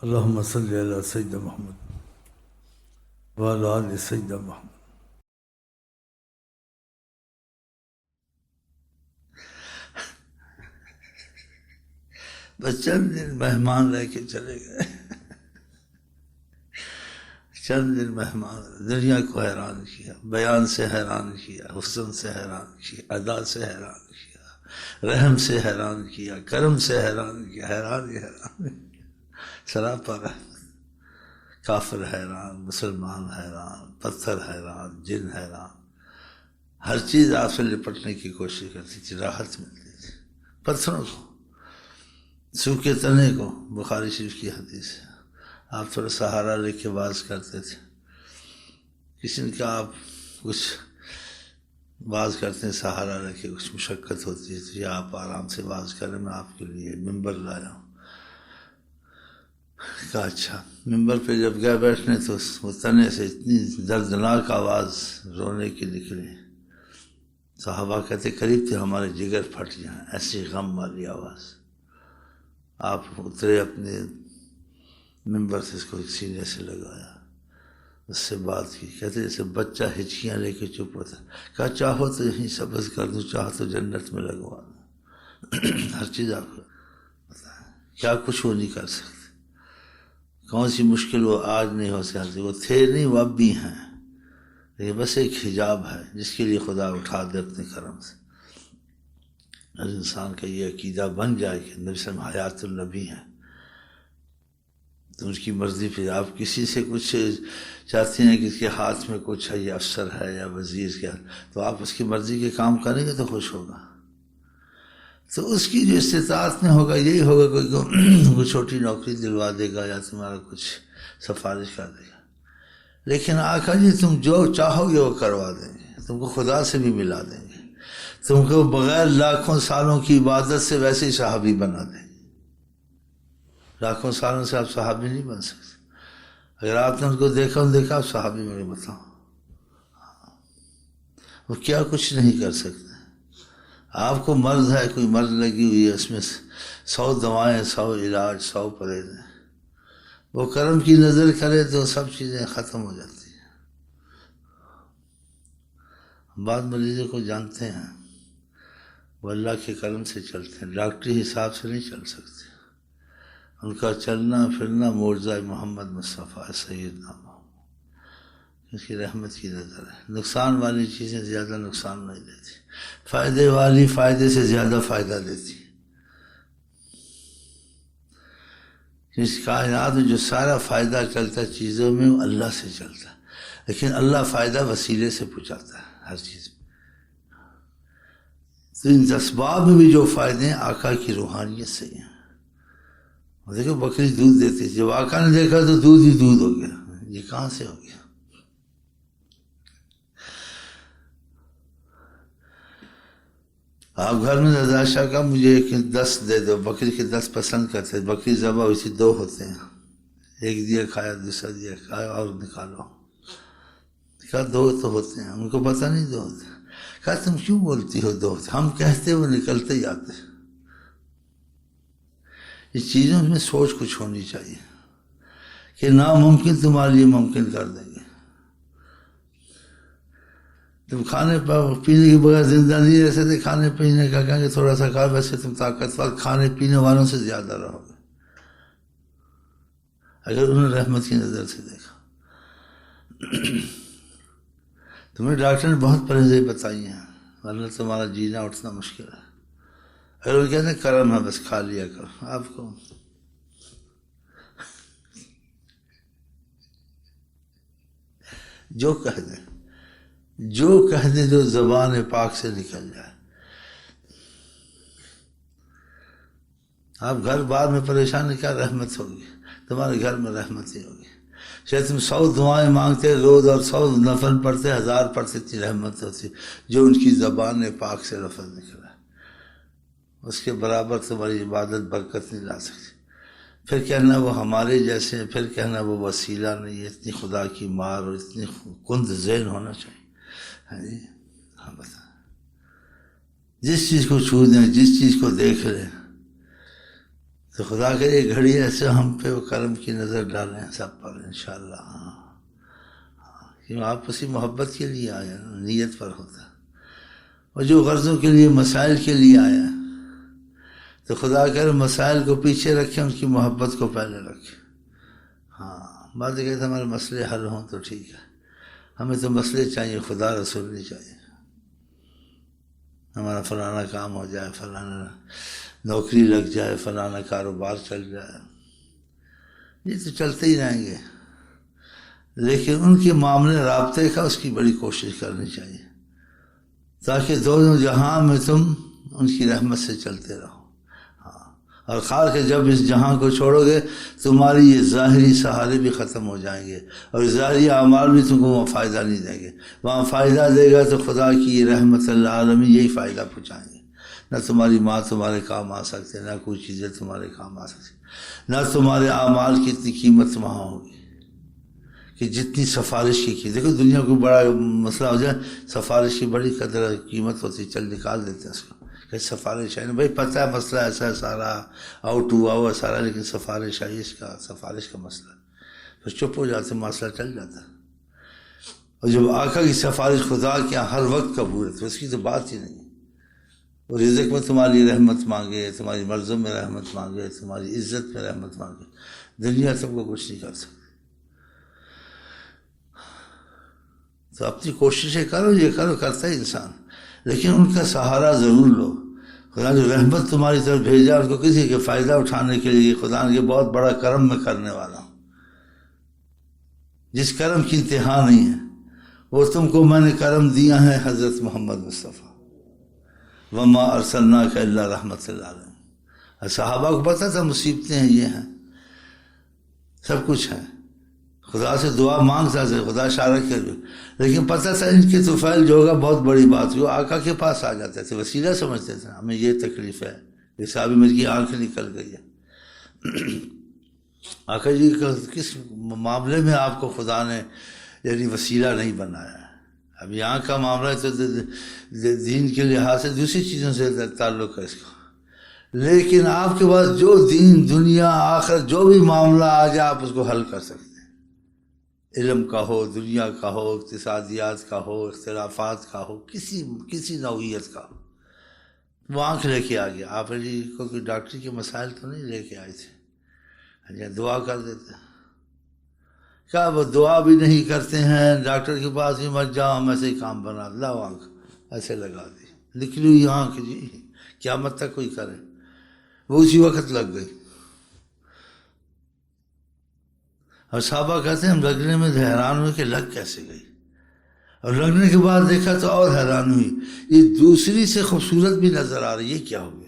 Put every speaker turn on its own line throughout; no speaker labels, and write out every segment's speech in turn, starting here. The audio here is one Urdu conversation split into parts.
اللہم صلی علی سیدنا محمد وعلی آل سیدنا محمد۔ بس چند دن مہمان رہ کے چلے گئے، چند دن مہمان دنیا کو حیران کیا، بیان سے حیران کیا، حسن سے حیران کیا، ادا سے حیران کیا، رحم سے حیران کیا، کرم سے حیران کیا، حیران ہی حیران، سراپا رحمت۔ کافر حیران، مسلمان حیران، پتھر حیران، جن حیران، ہر چیز آپ سے لپٹنے کی کوشش کرتی تھی، راحت ملتی تھی۔ پتھروں کو، سوکھے تنے کو، بخاری شریف کی حدیث ہے، آپ تھوڑا سہارا لے کے باز کرتے تھے۔ کسی نے کہا آپ کچھ باز کرتے ہیں سہارا لے کے، کچھ مشقت ہوتی ہے تو یہ آپ آرام سے باز کریں، میں آپ کے لیے ممبر لایا ہوں۔ کہا اچھا۔ ممبر پہ جب گئے بیٹھنے تو وہ تنے سے اتنی دردناک آواز رونے کی نکلی، صحابہ کہتے قریب تھے ہمارے جگر پھٹ جائیں، ایسی غم والی آواز۔ آپ اترے اپنے ممبر سے، اس کو سینے سے لگایا، اس سے بات کی، کہتے جیسے بچہ ہچکیاں لے کے چپ ہوتا ہے۔ کہا چاہو تو یہیں سبز کر دوں، چاہو تو جنت میں لگوا دوں، ہر چیز آپ کو پتا ہے، کیا کچھ وہ نہیں کر سکتے۔ کون سی مشکل وہ آج نہیں ہو سکتی، وہ تھے نہیں، وہ اب بھی ہیں، یہ بس ایک حجاب ہے جس کے لیے خدا اٹھا دے اپنے کرم سے۔ ہر انسان کا یہ عقیدہ بن جائے کہ نبی صلی اللہ علیہ وسلم حیات النبی ہیں، تو اس کی مرضی پہ آپ کسی سے کچھ چاہتے ہیں کہ اس کے ہاتھ میں کچھ ہے، یا افسر ہے یا وزیر کیا، تو آپ اس کی مرضی کے کام کریں گے تو خوش ہوگا۔ تو اس کی جو استطاعت میں ہوگا یہی ہوگا، کوئی چھوٹی نوکری دلوا دے گا یا تمہارا کچھ سفارش کر دے گا، لیکن آقا جی تم جو چاہو گے وہ کروا دیں گے، تم کو خدا سے بھی ملا دیں گے، تم کو بغیر لاکھوں سالوں کی عبادت سے ویسے ہی صحابی بنا دیں گے۔ لاکھوں سالوں سے آپ صحابی نہیں بن سکتے، اگر آپ نے ان کو دیکھا آپ صحابی میرے بتاؤ، وہ کیا کچھ نہیں کر سکتے۔ آپ کو مرض ہے، کوئی مرض لگی ہوئی ہے، اس میں 100 دوائیں، 100 علاج، 100 پرہیز ہیں، وہ کرم کی نظر کرے تو سب چیزیں ختم ہو جاتی ہیں۔ بعض مریضوں کو جانتے ہیں وہ اللہ کے کرم سے چلتے ہیں، ڈاکٹری حساب سے نہیں چل سکتے، ان کا چلنا پھرنا معجزہ محمد مصطفیٰ سیدنا محمد، اس کی رحمت کی نظر ہے۔ نقصان والی چیزیں زیادہ نقصان نہیں دیتی، فائدے والی فائدے سے زیادہ فائدہ دیتی۔ اس کائنات میں جو سارا فائدہ چلتا ہے چیزوں میں وہ اللہ سے چلتا ہے، لیکن اللہ فائدہ وسیلے سے پہنچاتا ہے ہر چیز میں۔ تو ان اسباب میں بھی جو فائدے ہیں آقا کی روحانیت سے ہیں۔ دیکھو بکری دودھ دیتی تھی، جب آقا نے دیکھا تو دودھ ہی دودھ ہو گیا، یہ کہاں سے ہو گیا؟ آپ گھر میں رضا شاہ کا مجھے ایک 10 دے دو، بکری کے 10 پسند کرتے، بکری ذبح ہوئی تھی، 2 ہوتے ہیں، ایک دیا کھایا، دوسرا دیا کھایا، اور نکالو۔ کہا 2 تو ہوتے ہیں، ان کو پتہ نہیں 2 ہوتے۔ کہا تم کیوں بولتی ہو 2 ہوتے، ہم کہتے وہ نکلتے ہی آتے۔ اس چیزوں میں سوچ کچھ ہونی چاہیے کہ ناممکن تمہارے لیے ممکن کر دیں گے۔ تم کھانے پینے کے بغیر زندہ نہیں رہ سکتے، کھانے پینے کا کہیں گے تھوڑا سا کھا، ویسے تم طاقتور کھانے پینے والوں سے زیادہ رہو گے اگر انہوں نے رحمت کی نظر سے دیکھا۔ تمہیں ڈاکٹر نے بہت پرہیزیں بتائی ہیں ورنہ تمہارا جینا اٹھنا مشکل ہے، اگر وہ کہتے ہیں کرم ہے بس کھا لیا کرو، آپ کو جو کہہ دیں، جو کہہ دیں، جو زبان پاک سے نکل جائے۔ آپ گھر بار میں پریشان کیا رحمت ہوگی، تمہارے گھر میں رحمت ہی ہوگی۔ شاید تم 100 دعائیں مانگتے روز اور 100 نفل پڑھتے، 1000 پڑھتے، اتنی رحمت ہوتی جو ان کی زبان پاک سے لفظ نکلا، اس کے برابر تمہاری عبادت برکت نہیں لا سکتی۔ پھر کہنا وہ ہمارے جیسے ہیں، پھر کہنا وہ وسیلہ نہیں ہے، اتنی خدا کی مار اور اتنی کند ذہن ہونا چاہیے۔ ہاں جی، ہاں بتا، جس چیز کو چھو دیں، جس چیز کو دیکھ لیں تو خدا کرے گھڑی ایسے ہم پہ وہ کرم کی نظر ڈالیں سب پر انشاءاللہ. کیوں آپ اسی محبت کے لیے آیا نا، نیت پر ہوتا. اور جو غرضوں کے لیے مسائل کے لیے آیا تو خدا کرے مسائل کو پیچھے رکھیں، ان کی محبت کو پہلے رکھیں. بات یہ کہتے ہمارے مسئلے حل ہوں تو ٹھیک ہے، ہمیں تو مسئلے چاہیے، خدا رسول نہیں چاہیے. ہمارا فلانا کام ہو جائے، فلانا نوکری لگ جائے، فلانا کاروبار چل جائے، یہ تو چلتے ہی رہیں گے. لیکن ان کے معاملے رابطے کا اس کی بڑی کوشش کرنی چاہیے، تاکہ دونوں جہاں میں تم ان کی رحمت سے چلتے رہو. اور خاص کہ جب اس جہاں کو چھوڑو گے تمہاری یہ ظاہری سہارے بھی ختم ہو جائیں گے، اور ظاہری اعمال بھی تم کو وہاں فائدہ نہیں دیں گے. وہاں فائدہ دے گا تو خدا کی یہ رحمت اللہ عالمین یہی فائدہ پہنچائیں گے. نہ تمہاری ماں تمہارے کام آ سکتے، نہ کوئی چیزیں تمہارے کام آ سکتی، نہ تمہارے اعمال کی اتنی قیمت وہاں ہوگی کہ جتنی سفارش کی. دیکھو دنیا کو بڑا مسئلہ ہو جائے، سفارش کی بڑی قدر قیمت ہوتی، چل نکال دیتے ہیں اس کو کہ سفارش ہے نا بھائی، پتہ ہے مسئلہ ایسا ہے، سارا آؤٹ ہوا ہوا سارا، لیکن سفارش آئی، اس کا سفارش کا مسئلہ، پھر چپ ہو جاتے، مسئلہ چل جاتا. اور جب آقا کی سفارش خدا کے یہاں ہر وقت قبول ہے تو اس کی تو بات ہی نہیں. اور رزق میں تمہاری رحمت مانگے، تمہاری مرضوں میں رحمت مانگے، تمہاری عزت میں رحمت مانگے، دنیا تم کو کچھ نہیں کر سکتی. تو اپنی کوششیں کرو، یہ کرو، کرتا ہے انسان، لیکن ان کا سہارا ضرور لو. خدا جو رحمت تمہاری طرف بھیجا اس کو کسی کے فائدہ اٹھانے کے لیے خدا نے بہت بڑا کرم میں کرنے والا ہوں، جس کرم کی انتہا نہیں ہے. وہ تم کو میں نے کرم دیا ہے حضرت محمد مصطفیٰ، وما ارسلناک الا رحمت للعالمین. صحابہ کو پتہ تھا مصیبتیں ہیں، یہ ہیں، سب کچھ ہے. خدا سے دعا مانگتا تھا، خدا اشارہ کر، لیکن پتہ تھا ان کے طفیل جو ہوگا بہت بڑی بات ہوئی. آقا کے پاس آ جاتے تھے، وسیلہ سمجھتے تھے، ہمیں یہ تکلیف ہے، اس صحابی میری آنکھ نکل گئی ہے. آقا جی کس معاملے میں آپ کو خدا نے یعنی وسیلہ نہیں بنایا ہے؟ اب یہاں کا معاملہ تو دین کے لحاظ سے دوسری چیزوں سے تعلق ہے اس کا، لیکن آپ کے پاس جو دین دنیا آخرت جو بھی معاملہ آ جائے آپ اس کو حل کر سکتے ہیں. علم کا ہو، دنیا کا ہو، اقتصادیات کا ہو، اختلافات کا ہو، کسی نوعیت کا ہو. وہ آنکھ لے کے آ گیا. آپ جی کو کوئی ڈاکٹری کے مسائل تو نہیں لے کے آئے تھے، دعا کر دیتے. کیا وہ دعا بھی نہیں کرتے ہیں، ڈاکٹر کے پاس بھی مت جاؤ، ہم ایسے ہی کام بنا لاؤ، آنکھ ایسے لگا دی، نکلی ہوئی آنکھ جی قیامت تک کوئی کرے. وہ اسی وقت لگ گئی. اور صحابہ کہتے ہیں ہم لگنے میں حیران ہوئے کہ لگ کیسے گئی، اور لگنے کے بعد دیکھا تو اور حیران ہوئی، یہ دوسری سے خوبصورت بھی نظر آ رہی ہے، کیا ہو گیا؟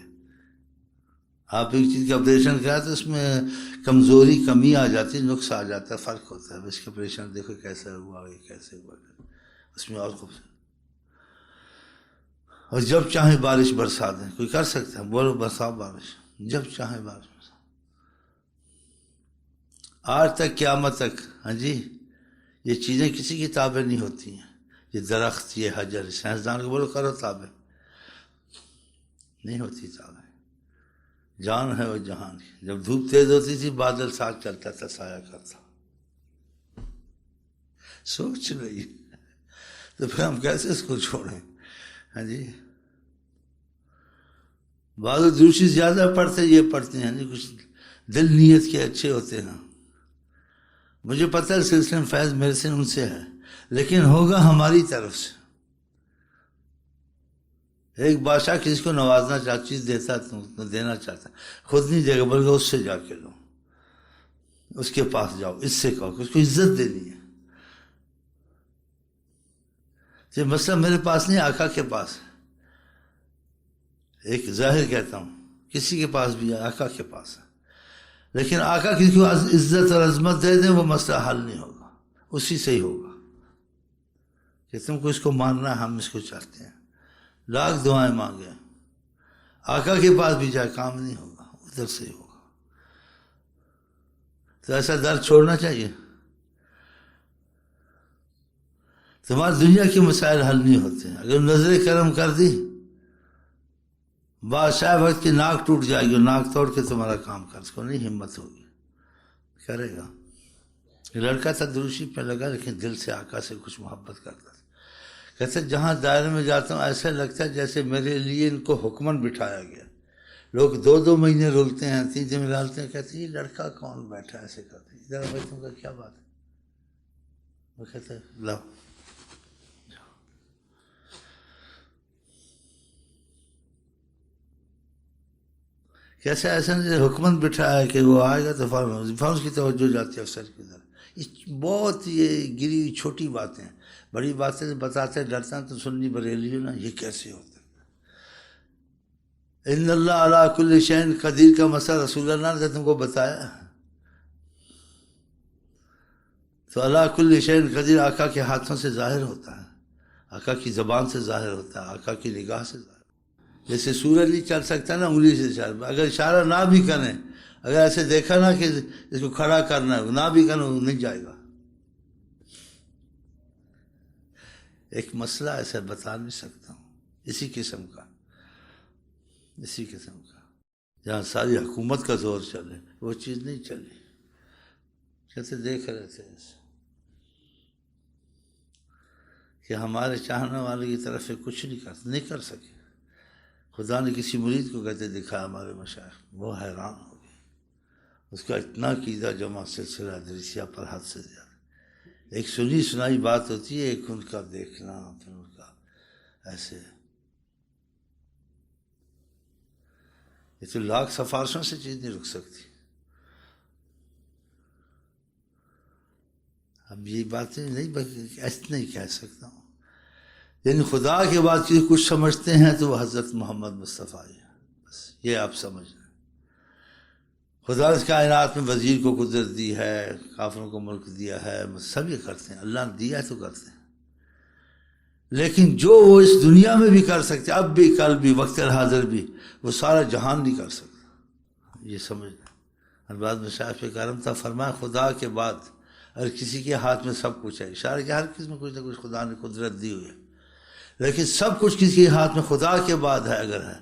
آپ ایک چیز کا آپریشن کرا تو اس میں کمزوری کمی آ جاتی ہے، نقص آ جاتا ہے، فرق ہوتا ہے. اس کا آپریشن دیکھو کیسا ہوا، یہ کیسے ہوا، اس میں اور خوبصورت. اور جب چاہے بارش برسا دیں، کوئی کر سکتا ہے، بولو برساؤ بارش، جب چاہے بارش برسا. آج تک قیامت تک، ہاں جی، یہ چیزیں کسی کی تابع نہیں ہوتی ہیں. یہ درخت، یہ حجر، سائنسدان کو بولو کرو تابع، نہیں ہوتی تابع. جان ہے وہ جہان کی. جب دھوپ تیز ہوتی تھی بادل ساتھ چلتا تھا، سایہ کرتا. سوچ رہی تو پھر ہم کیسے اس کو چھوڑیں؟ ہاں جی، بعض دوسری زیادہ پڑھتے یہ پڑھتے ہیں جی، کچھ دل نیت کے اچھے ہوتے ہیں. مجھے پتہ ہے سلسلے میں فیض میرے سے ان سے ہے، لیکن ہوگا ہماری طرف سے. ایک بادشاہ کسی کو نوازنا چاہتا، چیز دیتا تو دینا چاہتا، خود نہیں دے گا بلکہ اس سے جا کے لو، اس کے پاس جاؤ، اس سے کہو کہ اس کو عزت دینی ہے. یہ مسئلہ میرے پاس نہیں، آقا کے پاس ہے. ایک ظاہر کہتا ہوں، کسی کے پاس بھی ہے، آقا کے پاس ہے. لیکن آقا کسی کو عزت اور عظمت دے دیں وہ مسئلہ حل نہیں ہوگا، اسی سے ہی ہوگا کہ تم کو اس کو ماننا، ہم اس کو چاہتے ہیں. لاکھ دعائیں مانگے، آقا کے پاس بھی جائے کام نہیں ہوگا، ادھر سے ہی ہوگا. تو ایسا در چھوڑنا چاہیے. تمہاری دنیا کے مسائل حل نہیں ہوتے ہیں. اگر نظر کرم کر دی بادشاہ وقت کی ناک ٹوٹ جائے گی، ناک توڑ کے تمہارا کام کر، اس کو نہیں ہمت ہوگی، کرے گا۔ لڑکا تھا دروشی پہ لگا لیکن دل سے آقا سے کچھ محبت کرتا تھا۔ کہتے جہاں دائرے میں جاتا ہوں ایسا لگتا ہے جیسے میرے لیے ان کو حکمن بٹھایا گیا۔ لوگ 2 مہینے رولتے ہیں، 3 دن ڈالتے ہیں، کہتے ہیں یہ لڑکا کون بیٹھا ایسے کرتے ہیں، ادھر بھائی تم کا کیا بات ہے؟ وہ کہتے ہیں لاؤ۔ کیسے ایسا حکمن بٹھایا ہے کہ وہ آئے گا تو فوراً اس کی توجہ جاتی ہے افسر کی طرف۔ بہت یہ گری ہوئی چھوٹی باتیں، بڑی باتیں بتاتے ڈرتا تو سننی بریلی ہو نا، یہ کیسے ہوتا ہے؟ ان اللہ علی کل شیء قدیر کا مسئلہ رسول اللہ نے تم کو بتایا، تو علی کل شیء قدیر آقا کے ہاتھوں سے ظاہر ہوتا ہے، آقا کی زبان سے ظاہر ہوتا ہے، آقا کی نگاہ سے ظاہر ہوتا ہے۔ جیسے سورج نہیں چل سکتا نا انگلی سے چل، اگر اشارہ نہ بھی کریں، اگر ایسے دیکھا نا کہ اس کو کھڑا کرنا ہے، نہ بھی کرنا، وہ نہیں جائے گا۔ ایک مسئلہ ایسا بتا نہیں سکتا ہوں، اسی قسم کا جہاں ساری حکومت کا زور چلے، وہ چیز نہیں چلی۔ کہتے دیکھ رہے تھے کہ ہمارے چاہنے والے کی طرف سے کچھ نہیں کر سکے۔ خدا نے کسی مرید کو کہتے دکھایا ہمارے مشائخ، وہ حیران ہو گئے، اس کا اتنا قیدہ جمع سلسلہ ادریسیہ پر حد سے زیادہ۔ ایک سنی سنائی بات ہوتی ہے، ایک ان کا دیکھنا، پھر ان کا ایسے۔ یہ تو لاکھ سفارشوں سے چیز نہیں رک سکتی۔ اب یہ باتیں ایسے نہیں کہہ سکتا ہوں، یعنی خدا کے بعد چیز کچھ سمجھتے ہیں تو وہ حضرت محمد مصطفیٰ ہے، بس یہ آپ سمجھ لیں۔ خدا اس کائنات میں وزیر کو قدرت دی ہے، کافروں کو ملک دیا ہے، سب یہ کرتے ہیں، اللہ نے دیا ہے تو کرتے ہیں، لیکن جو وہ اس دنیا میں بھی کر سکتے، اب بھی، کل بھی، وقت الحاضر بھی، وہ سارا جہان نہیں کر سکتا، یہ سمجھ لیں۔ اور بعد میں شاہ کرم تھا، فرمایا خدا کے بعد اگر کسی کے ہاتھ میں سب کچھ ہے، اشارہ کہ ہر کسی میں کچھ نہ کچھ خدا نے قدرت دی ہوئی ہے، لیکن سب کچھ کسی کے ہاتھ میں خدا کے بعد ہے اگر ہے،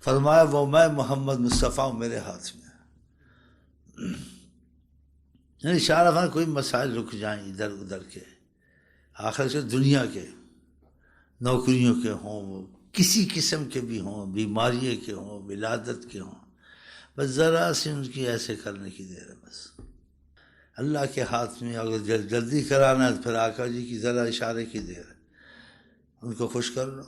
فرمایا وہ میں محمد مصطفیٰ ہوں، میرے ہاتھ میں ہے۔ یعنی اشارہ فرمایا کوئی مسائل رک جائیں ادھر ادھر کے، آخر سے دنیا کے، نوکریوں کے ہوں، وہ کسی قسم کے بھی ہوں، بیماری کے ہوں، ولادت کے ہوں، بس ذرا سے ان کی ایسے کرنے کی دیر ہے، بس اللہ کے ہاتھ میں۔ اگر جلدی کرانا ہے تو پھر آقا جی کی ذرا اشارے کی دیر ہے، ان کو خوش کر لو،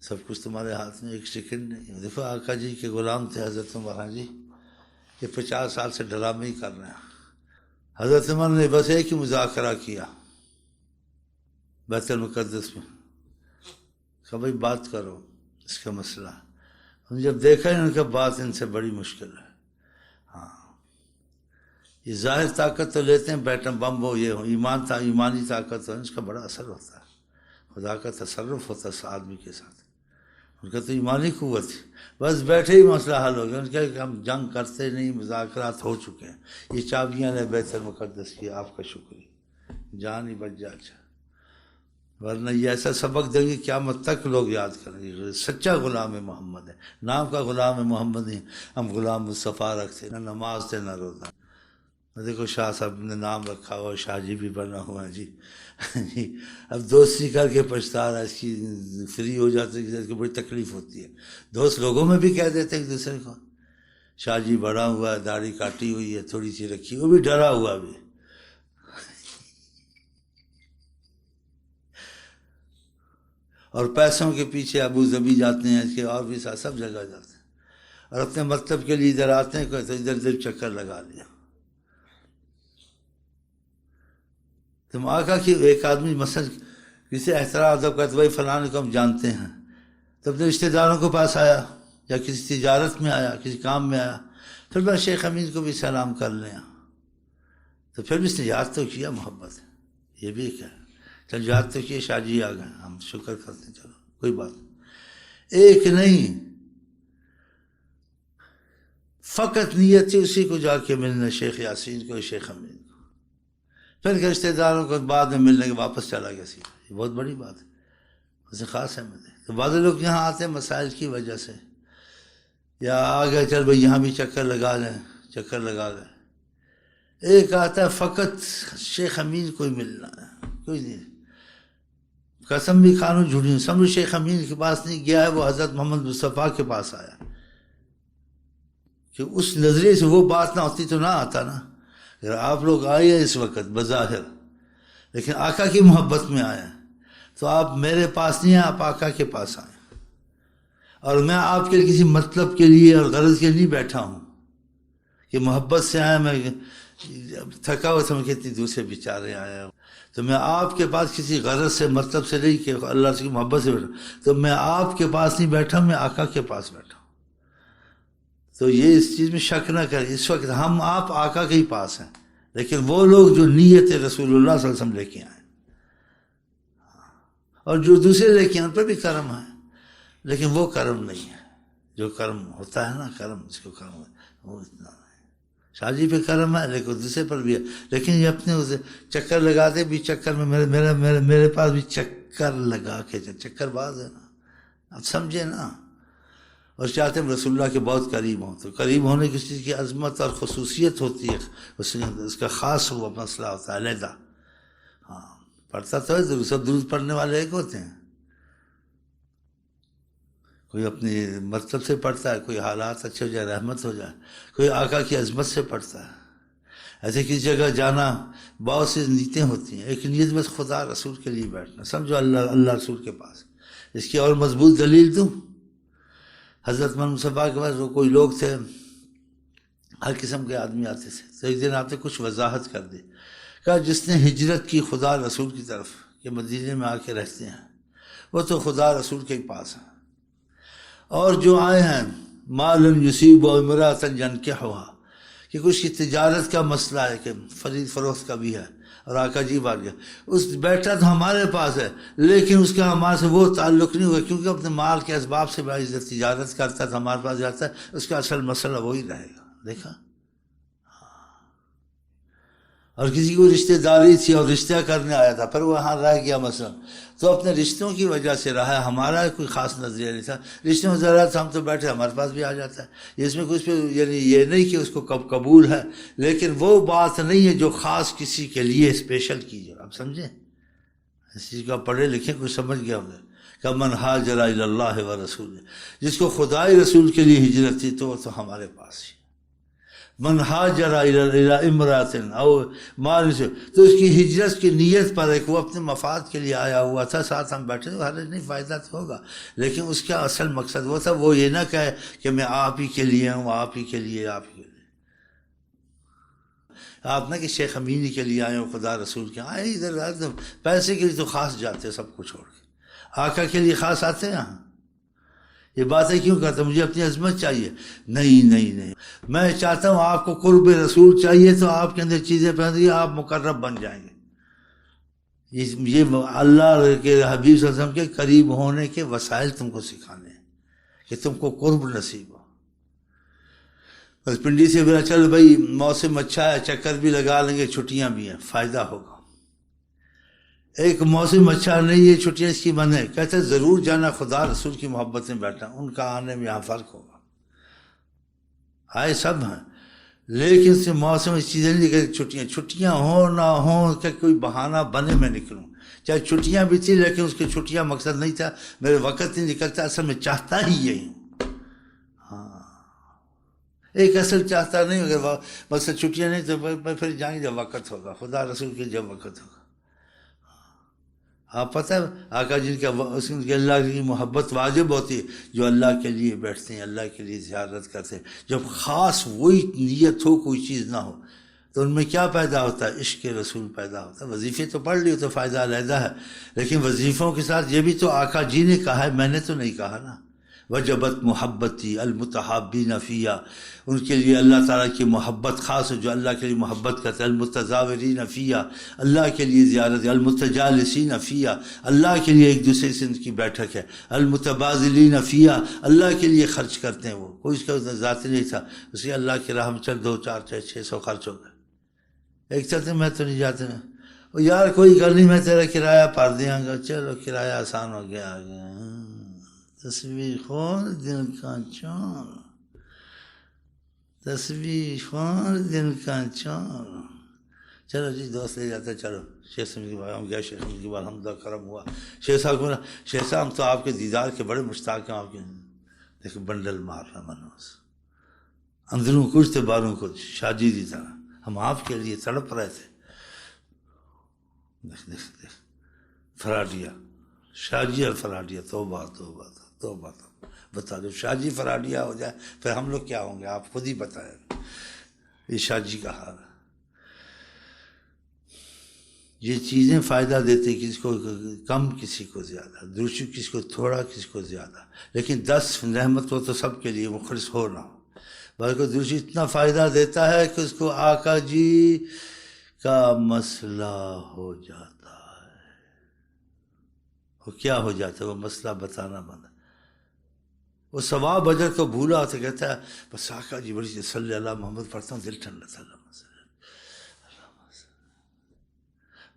سب کچھ تمہارے ہاتھ میں، ایک سیکنڈ نہیں۔ دیکھو آقا جی کے غلام تھے حضرت عمر جی، یہ 50 سال سے ڈرامے ہی کر رہے ہیں۔ حضرت عمر نے بس ایک ہی مذاکرہ کیا بیت المقدس میں، کہ بھائی بات کرو اس کا مسئلہ۔ جب دیکھا ان کا بات ان سے بڑی مشکل ہے، ہاں یہ ظاہر طاقت تو لیتے ہیں، بیٹم بم ہو، یہ ہو، ایمانی طاقت ہو، اس کا بڑا اثر ہوتا ہے، خدا کا تصرف ہوتا ہے اس آدمی کے ساتھ، ان کا تو ایمانی قوت ہے، بس بیٹھے ہی مسئلہ حل ہو گیا۔ ان کا کہ ہم جنگ کرتے نہیں، مذاکرات ہو چکے ہیں، یہ چابیاں نے بیت المقدس کی، آپ کا شکریہ، جان ہی بچ جائے، ورنہ یہ ایسا سبق دیں گے قیامت تک لوگ یاد کریں گے، سچا غلام محمد ہے، نام کا غلام محمد نہیں، ہم غلام مصطفیٰ رکھتے، نہ نماز تھے نہ روزہ۔ دیکھو شاہ صاحب نے نام رکھا ہوا، شاہ جی بھی بنا ہوا ہے جی، اب دوستی کر کے پچھتا رہا ہے، اس کی فری ہو جاتے ہیں کہ بڑی تکلیف ہوتی ہے، دوست لوگوں میں بھی کہہ دیتے ہیں ایک دوسرے کو، شاہ جی بڑا ہوا ہے، داڑھی کاٹی ہوئی ہے، تھوڑی سی رکھی، وہ بھی ڈرا ہوا بھی، اور پیسوں کے پیچھے ابو ظبی جاتے ہیں، اس کے اور بھی سب جگہ جاتے ہیں، اور اپنے مطلب کے لیے ادھر آتے ہیں، کوئی تو ادھر ادھر چکر لگا لیا۔ تم آقا کی ایک آدمی مثلا کسی احترام ادب کرتے بھائی فلاں کو ہم جانتے ہیں، تو اپنے رشتہ داروں کے پاس آیا، یا کسی تجارت میں آیا، کسی کام میں آیا، پھر میں شیخ امین کو بھی سلام کر لیا، تو پھر بھی اس نے یاد تو کیا محبت ہے، یہ بھی کیا چل یاد تو کیا، شاہ جی آ گئے، ہم شکر کرتے ہیں، چلو کوئی بات ایک نہیں، فقط نیت تھی اسی کو جا کے ملنا، شیخ یاسین کو، شیخ امین کو، پھر رشتہ داروں کو بعد میں ملنے کے واپس چلا گیا سیدھا، یہ بہت بڑی بات ہے، اسے خاص احمد ہے. تو بعض لوگ یہاں آتے ہیں مسائل کی وجہ سے، یا آ گئے چل بھائی یہاں بھی چکر لگا لیں، چکر لگا گئے. ایک آتا ہے فقط شیخ امین کوئی ملنا ہے، کوئی نہیں، قسم بھی کھانو جھوٹی سمجھو شیخ امین کے پاس نہیں گیا ہے، وہ حضرت محمد مصطفیٰ کے پاس آیا کہ اس نظریے سے وہ بات نہ ہوتی تو نہ آتا نا. اگر آپ لوگ آئے ہیں اس وقت بظاہر لیکن آقا کی محبت میں آئے ہیں، تو آپ میرے پاس نہیں ہیں، آپ آقا کے پاس آئیں. اور میں آپ کے کسی مطلب کے لیے اور غرض کے لیے نہیں بیٹھا ہوں کہ محبت سے آیا، میں تھکا ہوا سمجھ کے اتنی دور سے بیچارے آئے ہیں. تو میں آپ کے پاس کسی غرض سے مطلب سے نہیں کہ اللہ سے محبت سے بیٹھا، تو میں آپ کے پاس نہیں بیٹھا، میں آقا کے پاس بیٹھا ہوں. تو یہ اس چیز میں شک نہ کریں، اس وقت ہم آپ آقا کے ہی پاس ہیں، لیکن وہ لوگ جو نیت رسول اللہ صلی اللہ علیہ وسلم لے کے آئے اور جو دوسرے لے کے آئے ان پر بھی کرم ہے، لیکن وہ کرم نہیں ہے جو کرم ہوتا ہے نا، کرم اس کو کرم ہے وہ اتنا ہے. شاہ جی پہ کرم ہے لیکن دوسرے پر بھی ہے، لیکن یہ اپنے اسے چکر لگاتے بھی، چکر میں میرے پاس بھی چکر لگا کے چکر باز ہے نا، آپ سمجھے نا. اور چاہتے ہیں رسول اللہ کے بہت قریب ہوں، تو قریب ہونے کی چیز کی عظمت اور خصوصیت ہوتی ہے، اس کا خاص ہوا مسئلہ ہوتا ہے علیحدہ. ہاں پڑھتا تو ہے، سب درود پڑھنے والے ایک ہوتے ہیں، کوئی اپنی مطلب سے پڑھتا ہے، کوئی حالات اچھے ہو جائے رحمت ہو جائے، کوئی آقا کی عظمت سے پڑھتا ہے. ایسے کسی جگہ جانا بہت سی نیتیں ہوتی ہیں، ایک نیت بس خدا رسول کے لیے بیٹھنا، سمجھو اللہ رسول کے پاس. اس کی اور مضبوط دلیل دوں، حضرت محمد مصطفیٰ کے پاس وہ کوئی لوگ تھے، ہر قسم کے آدمی آتے تھے. تو ایک دن آپ نے کچھ وضاحت کر دی، کہا جس نے ہجرت کی خدا رسول کی طرف کہ مدینے میں آ کے رہتے ہیں، وہ تو خدا رسول کے پاس ہیں. اور جو آئے ہیں مالن یصیب و امراۃ ینکحھا، کہ کچھ کی تجارت کا مسئلہ ہے کہ خرید فروخت کا بھی ہے، اور آقا جی بات گیا اس بیٹھا تو ہمارے پاس ہے، لیکن اس کا ہمارے سے وہ تعلق نہیں ہوا، کیونکہ اپنے مال کے اسباب سے بڑی تجارت کرتا ہے تو ہمارے پاس جاتا ہے، اس کا اصل مسئلہ وہی رہے گا. دیکھا. اور کسی کو رشتہ داری تھی اور رشتہ کرنے آیا تھا، پھر وہاں رہ گیا مسئلہ، تو اپنے رشتوں کی وجہ سے رہا ہے، ہمارا کوئی خاص نظریہ نہیں تھا. رشتوں میں ضرورت ہم تو بیٹھے ہمارے پاس بھی آ جاتا ہے. اس میں کچھ یعنی یہ نہیں کہ اس کو کب قبول ہے، لیکن وہ بات نہیں ہے جو خاص کسی کے لیے اسپیشل کی جائے. آپ سمجھیں اس چیز کو پڑھے لکھیں کچھ سمجھ گیا ہوگا کہ من ہاجر الی اللہ و رسول، جس کو خدائے رسول کے لیے ہجرت تھی تو وہ تو ہمارے پاس ہی. من ہاجر الی امراۃ او مال سے، تو اس کی ہجرت کی نیت پر ایک وہ اپنے مفاد کے لیے آیا ہوا تھا، ساتھ ہم بیٹھے تو حرج نہیں، فائدہ تو ہوگا، لیکن اس کا اصل مقصد وہ تھا، وہ یہ نہ کہے کہ میں آپ ہی کے لیے ہوں، آپ ہی کے لیے، آپ ہی کے لیے. آپ نہ کہ شیخ امینی کے لیے آئے ہو، خدا رسول کے آئے ادھر پیسے کے لیے تو خاص جاتے سب کو چھوڑ کے، آقا کے لیے خاص آتے ہیں یہاں. یہ باتیں کیوں کرتا، مجھے اپنی عظمت چاہیے؟ نہیں، میں چاہتا ہوں آپ کو قرب رسول چاہیے تو آپ کے اندر چیزیں پہن آپ مقرب بن جائیں گے. یہ اللہ کے حبیب صلی اللہ علیہ وسلم کے قریب ہونے کے وسائل تم کو سکھانے ہیں کہ تم کو قرب نصیب ہو. بس پنڈی سے میرا چل بھائی موسم اچھا ہے، چکر بھی لگا لیں گے، چھٹیاں بھی ہیں، فائدہ ہوگا. ایک موسم اچھا نہیں ہے، چھٹیاں اس کی من ہے، کہتے ہیں ضرور جانا، خدا رسول کی محبت میں بیٹھا، ان کا آنے میں یہاں فرق ہوگا. آئے سب ہیں لیکن اس موسم اس چیزیں نہیں کہ چھٹیاں ہوں نہ ہوں کہ کوئی بہانہ بنے میں نکلوں. چاہے چھٹیاں بھی تھی لیکن اس کی چھٹیاں مقصد نہیں تھا، میرے وقت نہیں نکلتا، اصل میں چاہتا ہی یہی ہوں. ایک اصل چاہتا نہیں، اگر بس چھٹیاں نہیں تو پھر جائیں گے جب وقت ہوگا، خدا رسول کے جب وقت ہوگا. آپ پتہ ہے آقا جن کا اللہ کی محبت واجب ہوتی ہے جو اللہ کے لیے بیٹھتے ہیں، اللہ کے لیے زیارت کرتے ہیں. جب خاص وہی نیت ہو، کوئی چیز نہ ہو، تو ان میں کیا پیدا ہوتا ہے؟ عشق رسول پیدا ہوتا ہے. وظیفے تو پڑھ لیے تو فائدہ علیحدہ ہے، لیکن وظیفوں کے ساتھ یہ بھی تو آقا جی نے کہا ہے، میں نے تو نہیں کہا نا. وجبت محبتی المتحابین فیہا، ان کے لیے اللہ تعالیٰ کی محبت خاص ہے جو اللہ کے لیے محبت کرتے ہیں. المتزاورین فیہا، اللہ کے لیے زیارت. المتجالسین فیہا، اللہ کے لیے ایک دوسرے سے ان کی بیٹھک ہے. المتبادلین فیہا، اللہ کے لیے خرچ کرتے ہیں. وہ کوئی اس کا ذاتی نہیں تھا، اس لیے اللہ کی راہ میں چل 2 4 600 خرچ ہو گئے. ایک چلتے میں تو نہیں جاتے یار کوئی گل نہیں، میں تیرا کرایہ بھر دیاں گا، چلو کرایہ آسان ہو گیا، آ گیا۔ تصویر خور دل کا چور، تصویر خور دل کا چور۔ چلو جی دوست لے جاتا ہے، چلو شیخ سمجھ کے بعد ہم گیا، شیخ سمجھ کے بعد الحمد للہ کرم ہوا۔ شیخ صاحب کو شیخ صاحب ہم تو آپ کے دیدار کے بڑے مشتاق ہیں، آپ کے دیکھو بنڈل مار رہا منوس، اندروں کچھ تو باروں کچھ، شاہ جی کی طرح ہم آپ کے لیے تڑپ رہے تھے۔ دیکھ دیکھ دیکھ فراڈیا، شاہ جی اور فراڈیا، توبہ توبہ توبہ توبہ۔ بتا دو شاہ جی فراڈیا ہو جائے پھر ہم لوگ کیا ہوں گے، آپ خود ہی بتائیں۔ یہ شاہ جی کا حال ہے۔ یہ چیزیں فائدہ دیتے، کسی کو کم کسی کو زیادہ، درشو کسی کو تھوڑا کسی کو زیادہ، لیکن 10 رحمت ہو تو سب کے لیے مخلص ہو نہ ہو۔ بلکہ درشو اتنا فائدہ دیتا ہے کہ اس کو آقا جی کا مسئلہ ہو جاتا ہے۔ وہ کیا ہو جاتا ہے؟ وہ مسئلہ بتانا بند، وہ ثواب اجر کو بھولا تو کہتا ہے بس آقا جی بڑی صلی اللہ محمد پڑھتا ہوں دل ٹھنڈا تھا۔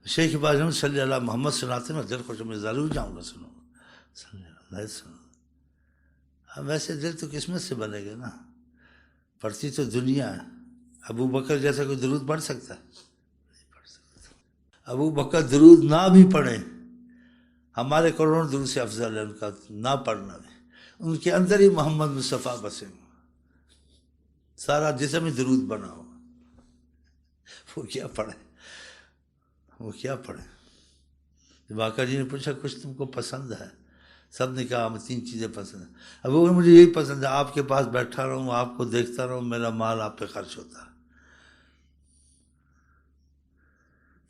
شیخ ابراہیم صلی اللہ محمد سناتے ہیں، میں دل خوش، میں ضرور جاؤں گا سنوں گا صلی اللہ سنوں۔ اب ویسے دل تو قسمت سے بنے گا نا، پڑھتی تو دنیا ہے۔ ابو بکر جیسا کوئی درود پڑھ سکتا ہے؟ نہیں پڑھ سکتا۔ ابو بکر درود نہ بھی پڑھیں، ہمارے کروڑوں درود سے افضل ہے ان کا نہ پڑھنا بھی۔ ان کے اندر ہی محمد مصطفیٰ بسے ہوں، سارا جسم ہی درود بنا ہو، وہ کیا پڑھے، وہ کیا پڑھے؟ جب آقا جی نے پوچھا کچھ تم کو پسند ہے؟ سب نے کہا ہمیں 3 چیزیں پسند ہیں۔ اب وہ مجھے یہی پسند ہے، آپ کے پاس بیٹھا رہوں، آپ کو دیکھتا رہوں، میرا مال آپ پہ خرچ ہوتا ہے۔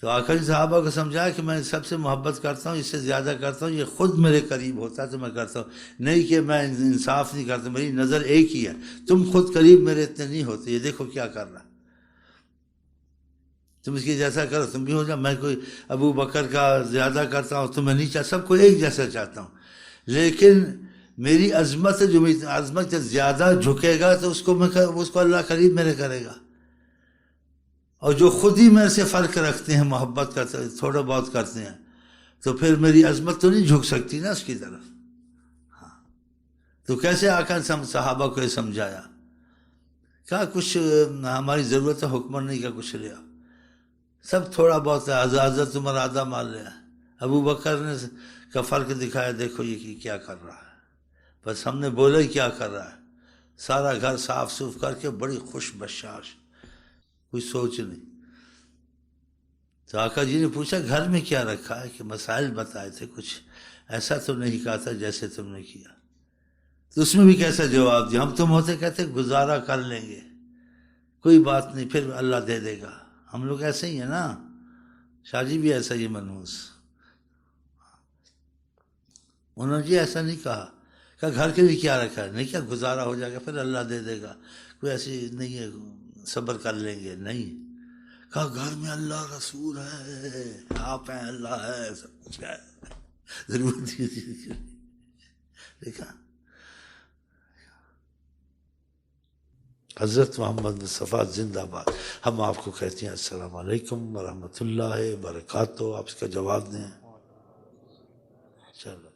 تو آقا جی صحابہ کو سمجھایا کہ میں سب سے محبت کرتا ہوں، اس سے زیادہ کرتا ہوں، یہ خود میرے قریب ہوتا ہے تو میں کرتا ہوں، نہیں کہ میں انصاف نہیں کرتا، میری نظر ایک ہی ہے، تم خود قریب میرے اتنے نہیں ہوتے، یہ دیکھو کیا کر رہا ہے، تم اس کی جیسا کرو تم بھی ہو جاؤ۔ میں کوئی ابو بکر کا زیادہ کرتا ہوں تو میں نہیں چاہتا، سب کو ایک جیسا چاہتا ہوں، لیکن میری عظمت سے جو عظمت سے زیادہ جھکے گا تو اس کو اللہ قریب میرے کرے گا، اور جو خود ہی میرے سے فرق رکھتے ہیں، محبت کرتے ہیں، تھوڑا بہت کرتے ہیں، تو پھر میری عظمت تو نہیں جھک سکتی نا اس کی طرف۔ ہاں تو کیسے آقا صحابہ کو یہ سمجھایا، کہا کچھ ہماری ضرورت ہے حکمرانی کا کچھ لیا، سب تھوڑا بہت ہے، حضرت عمر آدھا مال لیا، ابو بکر نے کا فرق دکھایا، دیکھو یہ کیا کر رہا ہے، بس ہم نے بولا ہی کیا کر رہا ہے، سارا گھر صاف صوف کر کے بڑی خوش بشاش، کوئی سوچ نہیں۔ تو آقا جی نے پوچھا گھر میں کیا رکھا ہے، کہ مسائل بتائے تھے، کچھ ایسا تو نہیں کہا تھا جیسے تم نے کیا، تو اس میں بھی کیسا جواب دیا، ہم تم ہوتے کہتے گزارا کر لیں گے، کوئی بات نہیں، پھر اللہ دے دے گا، ہم لوگ ایسے ہی ہیں نا، شاہ جی بھی ایسا ہی منحوس، انہوں نے جی ایسا نہیں کہا، کہ گھر کے لیے کیا رکھا ہے، نہیں کیا گزارا ہو جائے گا پھر اللہ دے دے گا، کوئی ایسی نہیں ہے صبر کر لیں گے، نہیں، کہا گھر میں اللہ رسول ہے، آپ ہیں، اللہ ہے، سب کچھ ہے، ضرورت دیکھا۔ حضرت محمد مصطفیٰ زندہ باد۔ ہم آپ کو کہتے ہیں السلام علیکم ورحمۃ اللہ وبرکاتہ، آپ اس کا جواب دیں۔ چلو